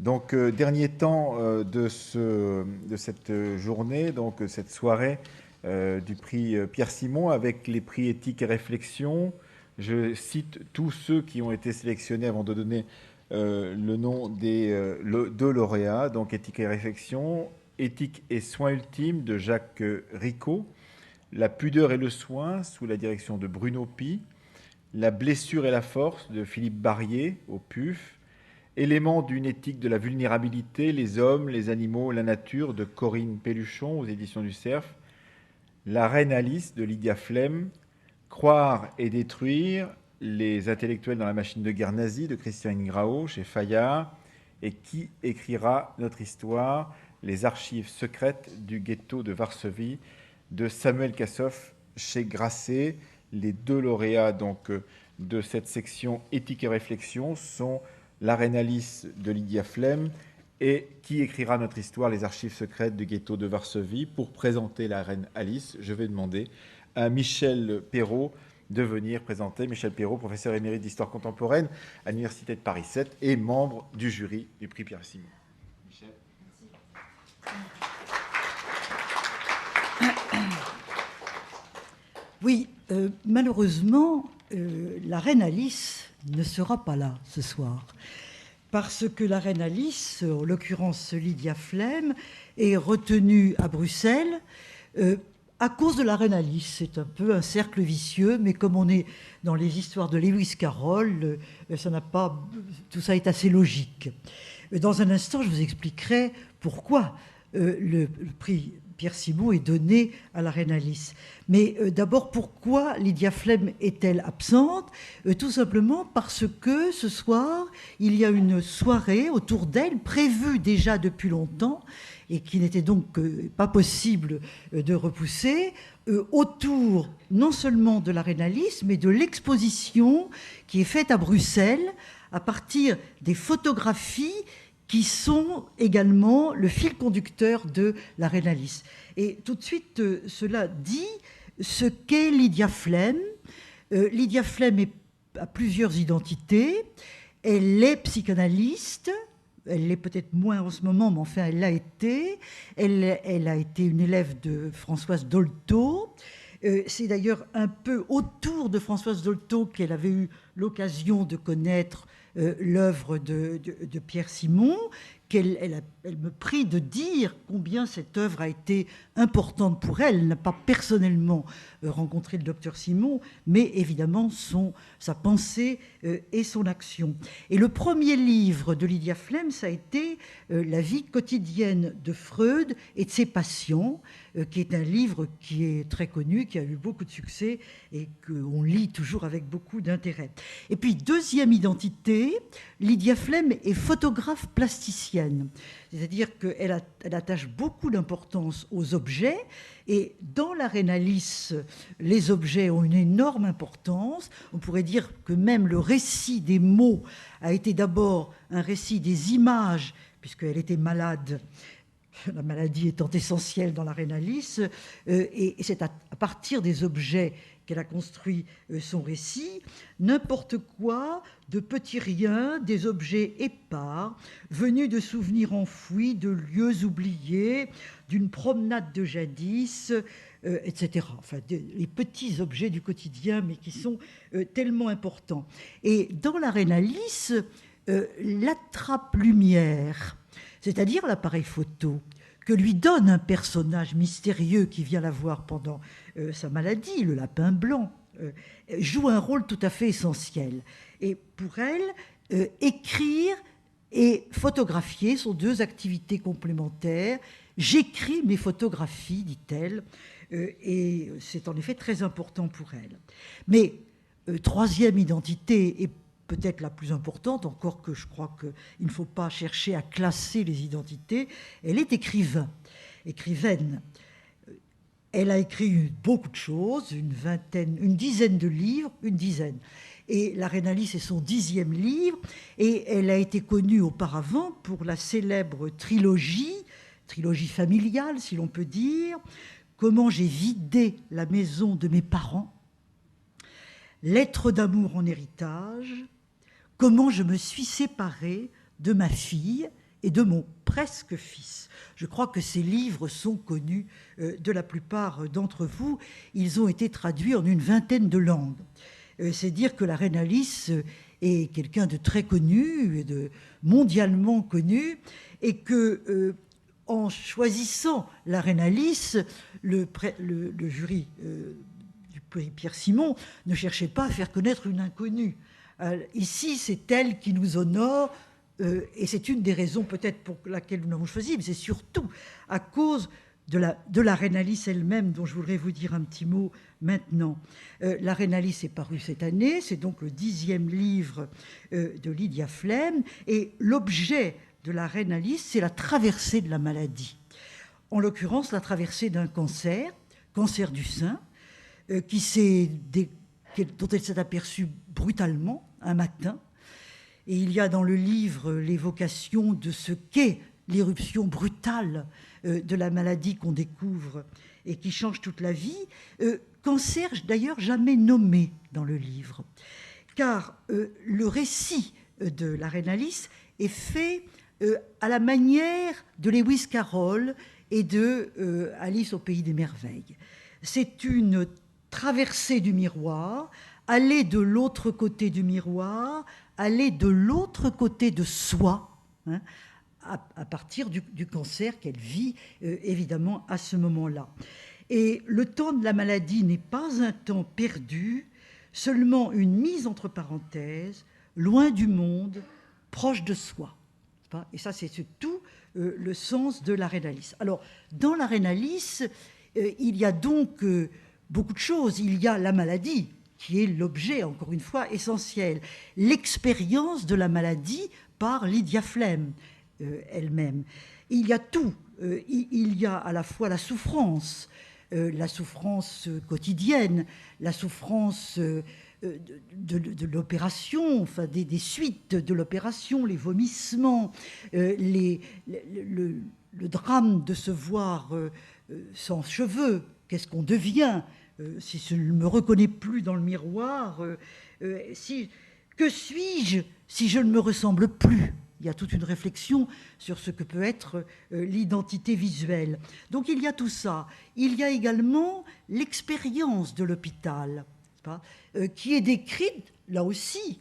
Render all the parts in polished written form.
Donc, dernier temps de cette journée, donc cette soirée du prix Pierre Simon avec les prix éthique et réflexion. Je cite tous ceux qui ont été sélectionnés avant de donner le nom des deux lauréats. Donc, éthique et réflexion, éthique et soins ultimes de Jacques Ricot, la pudeur et le soin sous la direction de Bruno Pi, la blessure et la force de Philippe Barrier au PUF, éléments d'une éthique de la vulnérabilité, les hommes, les animaux, la nature de Corinne Pelluchon aux éditions du Cerf, la reine Alice de Lydia Flem, croire et détruire, les intellectuels dans la machine de guerre nazie de Christian Ingrao chez Fayard, et qui écrira notre histoire, les archives secrètes du ghetto de Varsovie de Samuel Kassoff chez Grasset. Les deux lauréats donc de cette section éthique et réflexion sont la reine Alice de Lydia Flem et qui écrira notre histoire, les archives secrètes du ghetto de Varsovie. Pour présenter la reine Alice, je vais demander à Michel Perrault de venir présenter. Michel Perrault, professeur émérite d'histoire contemporaine à l'Université de Paris 7 et membre du jury du prix Pierre Simon. Michel. Oui, malheureusement, la reine Alice ne sera pas là ce soir. Parce que la reine Alice, en l'occurrence Lydia Flem, est retenue à Bruxelles à cause de la reine Alice. C'est un peu un cercle vicieux, mais comme on est dans les histoires de Lewis Carroll, tout ça est assez logique. Dans un instant, je vous expliquerai pourquoi le prix Pierre Simon est donné à la reine Alice. Mais d'abord, pourquoi Lydia Flem est-elle absente? Tout simplement parce que ce soir, il y a une soirée autour d'elle, prévue déjà depuis longtemps, et qui n'était donc pas possible de repousser, autour non seulement de la reine Alice, mais de l'exposition qui est faite à Bruxelles à partir des photographies qui sont également le fil conducteur de la reine Alice. Et tout de suite, cela dit ce qu'est Lydia Flem. Lydia Flem a plusieurs identités. Elle est psychanalyste. Elle l'est peut-être moins en ce moment, mais enfin, elle l'a été. Elle a été une élève de Françoise Dolto. C'est d'ailleurs un peu autour de Françoise Dolto qu'elle avait eu l'occasion de connaître l'œuvre de Pierre Simon, qu'elle me prie de dire combien cette œuvre a été importante pour elle. Elle n'a pas personnellement rencontré le docteur Simon, mais évidemment sa pensée et son action. Et le premier livre de Lydia Flem, ça a été La vie quotidienne de Freud et de ses patients, qui est un livre qui est très connu, qui a eu beaucoup de succès et qu'on lit toujours avec beaucoup d'intérêt. Et puis, deuxième identité, Lydia Flem est photographe plasticienne. C'est-à-dire qu'elle attache beaucoup d'importance aux objets. Et dans la reine Alice, les objets ont une énorme importance. On pourrait dire que même le récit des mots a été d'abord un récit des images, puisqu'elle était malade, la maladie étant essentielle dans la reine Alice, et c'est à partir des objets qu'elle a construit son récit. N'importe quoi, de petits riens, des objets épars, venus de souvenirs enfouis, de lieux oubliés, d'une promenade de jadis, etc. Enfin, les petits objets du quotidien, mais qui sont tellement importants. Et dans la reine Alice, l'attrape-lumière, c'est-à-dire l'appareil photo, que lui donne un personnage mystérieux qui vient la voir pendant sa maladie, le lapin blanc, joue un rôle tout à fait essentiel. Et pour elle, écrire et photographier sont deux activités complémentaires. J'écris mes photographies, dit-elle, et c'est en effet très important pour elle. Mais troisième identité, et peut-être la plus importante, encore que je crois qu'il ne faut pas chercher à classer les identités, elle est écrivaine. Elle a écrit beaucoup de choses, une dizaine de livres, Et La reine Alice est son 10e livre, et elle a été connue auparavant pour la célèbre trilogie familiale, si l'on peut dire, Comment j'ai vidé la maison de mes parents, Lettre d'amour en héritage, Comment je me suis séparée de ma fille, et de mon presque fils. Je crois que ces livres sont connus de la plupart d'entre vous. Ils ont été traduits en une vingtaine de langues. C'est dire que la reine Alice est quelqu'un de très connu, et de mondialement connu, et que en choisissant la reine Alice, le jury du prix Pierre-Simon ne cherchait pas à faire connaître une inconnue. Ici, c'est elle qui nous honore, et c'est une des raisons peut-être pour laquelle nous l'avons choisie, mais c'est surtout à cause de la reine Alice elle-même, dont je voudrais vous dire un petit mot maintenant. La reine Alice est parue cette année, c'est donc le 10e livre de Lydia Flem, et l'objet de la reine Alice, c'est la traversée de la maladie. En l'occurrence, la traversée d'un cancer du sein, dont elle s'est aperçue brutalement un matin. Et il y a dans le livre l'évocation de ce qu'est l'éruption brutale de la maladie qu'on découvre et qui change toute la vie. Cancer, d'ailleurs, jamais nommé dans le livre. Car le récit de la reine Alice est fait à la manière de Lewis Carroll et de Alice au pays des merveilles. C'est une traversée du miroir, aller de l'autre côté du miroir, aller de l'autre côté de soi, hein, à partir du cancer qu'elle vit évidemment à ce moment-là. Et le temps de la maladie n'est pas un temps perdu, seulement une mise entre parenthèses, loin du monde, proche de soi. Et ça, c'est tout le sens de la reine Alice. Alors, dans la reine Alice, il y a donc beaucoup de choses. Il y a la maladie, qui est l'objet, encore une fois, essentiel. L'expérience de la maladie par Lydia Flem elle-même. Il y a tout. Il y a à la fois la souffrance quotidienne, la souffrance de l'opération, enfin des suites de l'opération, les vomissements, le drame de se voir sans cheveux. Qu'est-ce qu'on devient si je ne me reconnais plus dans le miroir, que suis-je si je ne me ressemble plus? Il y a toute une réflexion sur ce que peut être l'identité visuelle. Donc il y a tout ça. Il y a également l'expérience de l'hôpital, qui est décrite, là aussi,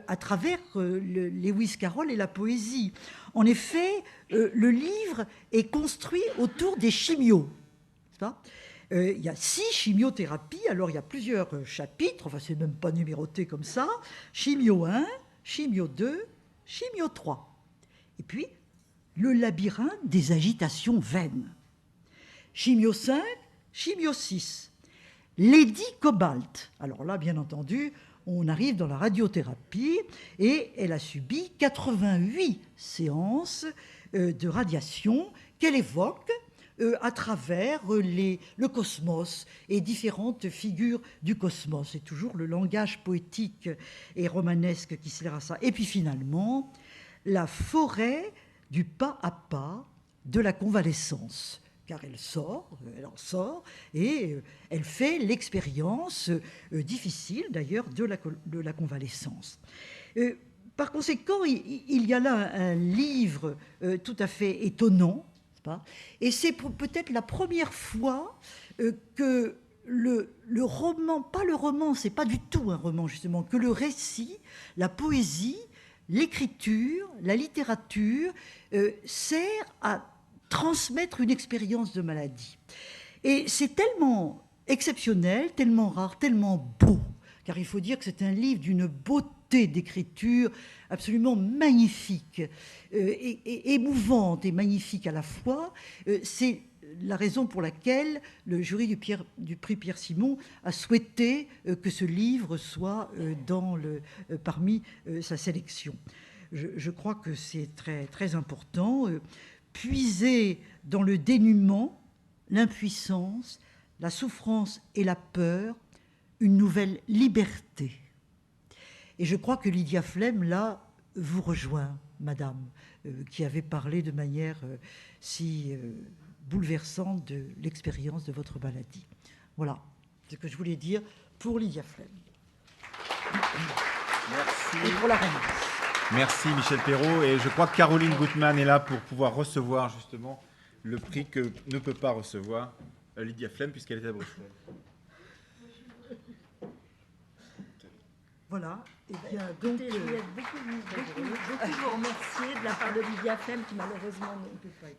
à travers Lewis Carroll et la poésie. En effet, le livre est construit autour des chimios. Il y a 6 chimiothérapies, alors il y a plusieurs chapitres, enfin c'est même pas numéroté comme ça. Chimio 1, chimio 2, chimio 3. Et puis, le labyrinthe des agitations vaines. Chimio 5, chimio 6. Lady Cobalt. Alors là, bien entendu, on arrive dans la radiothérapie et elle a subi 88 séances de radiation qu'elle évoque à travers le cosmos et différentes figures du cosmos. C'est toujours le langage poétique et romanesque qui sert à ça. Et puis finalement, la forêt du pas à pas de la convalescence. Car elle en sort, et elle fait l'expérience difficile d'ailleurs de la convalescence. Par conséquent, il y a là un livre tout à fait étonnant, et c'est peut-être la première fois que le roman, pas le roman, c'est pas du tout un roman justement, que le récit, la poésie, l'écriture, la littérature sert à transmettre une expérience de maladie. Et c'est tellement exceptionnel, tellement rare, tellement beau, car il faut dire que c'est un livre d'une beauté d'écriture absolument magnifique, et émouvante et magnifique à la fois. C'est la raison pour laquelle le jury du prix Pierre-Simon a souhaité que ce livre soit parmi sa sélection. Je crois que c'est très, très important. Puiser dans le dénuement, l'impuissance, la souffrance et la peur, une nouvelle liberté. Et je crois que Lydia Flem, là, vous rejoint, madame, qui avait parlé de manière si bouleversante de l'expérience de votre maladie. Voilà ce que je voulais dire pour Lydia Flem. Merci. Et pour la reine. Merci Michel Perrault. Et je crois que Caroline Gutmann est là pour pouvoir recevoir justement le prix que ne peut pas recevoir Lydia Flem puisqu'elle est à Bruxelles. Voilà. Et bien, donc, je voulais beaucoup vous remercier de la part de Lydia Flem qui malheureusement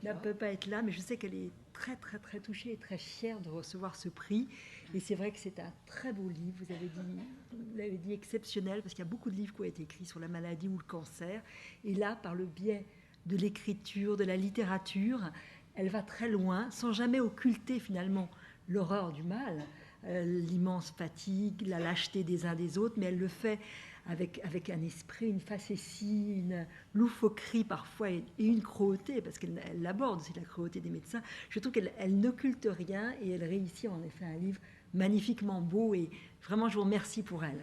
ne peut pas être là, mais je sais qu'elle est très très très touchée et très fière de recevoir ce prix. Et c'est vrai que c'est un très beau livre, vous l'avez dit exceptionnel, parce qu'il y a beaucoup de livres qui ont été écrits sur la maladie ou le cancer. Et là, par le biais de l'écriture, de la littérature, elle va très loin, sans jamais occulter finalement l'horreur du mal, l'immense fatigue, la lâcheté des uns des autres, mais elle le fait avec un esprit, une facétie, une loufoquerie parfois et une cruauté, parce qu'elle l'aborde aussi, la cruauté des médecins. Je trouve qu'elle n'occulte rien et elle réussit en effet un livre magnifiquement beau et vraiment je vous remercie pour elle.